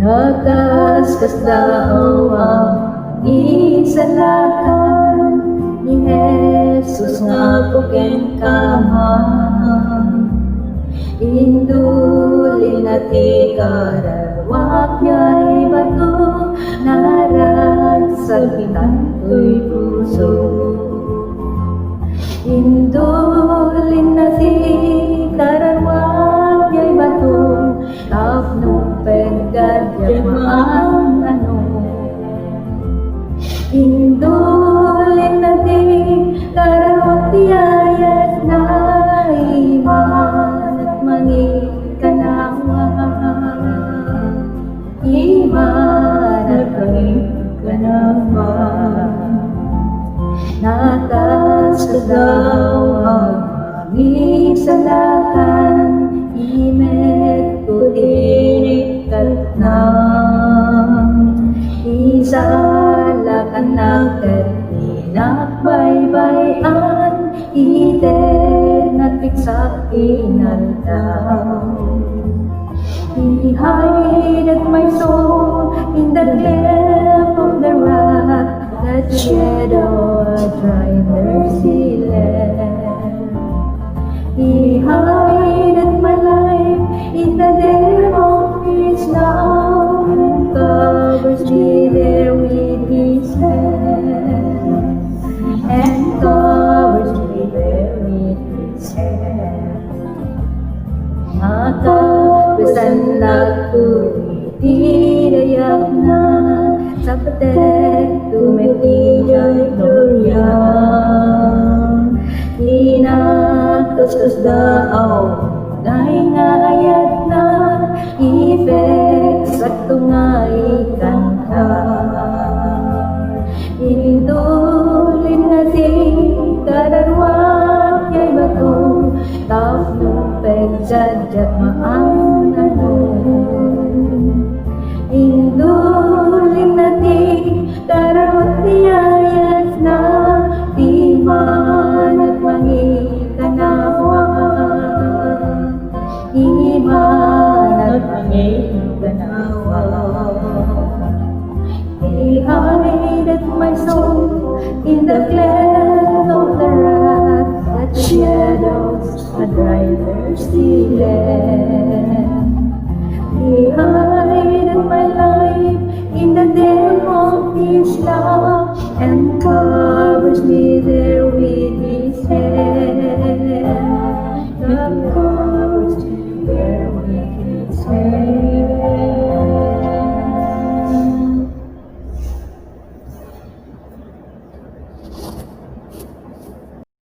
Nakaskas daw ang isalakan ni Jesus nga buken kaman. Indulin na ti karawak ya'y bato, naragsagitan ko'y puso. Indulin na ti karawak ya'y bato, tapno pagkadya maang ano. Indulin na ti karawak ti ayat na iman at mangikanawa. Iman at mangikanawa. Nakaskas daw ang isalakan, imet ko tinikat na. Isalakan na tinakbaybayan, iten at piksak inaldaw. He hideth my soul in the cleft of the rock, that shadow a dry mercy left. He hideth my life in the depth of His love, and covers me there with His hand, and covers me there with His hand. Makapisan na kumitidayak na, sa patek tumitiday gloria. Inakaskas daw dahil nga ayat na, ibig sa tungay kanta. Indulin na ti kadarwak ya'y bato, tapno pagsadyak maang ano. Indulin na ti karawak ti ayat na, iman at mangikanawa. Iman at mangikanawa. He hideth my soul in the cleft of the rock, that shadows a dry thirsty land. He hideth my life in the depth of His love, and covers me there with His hand, and covers me there with His hand.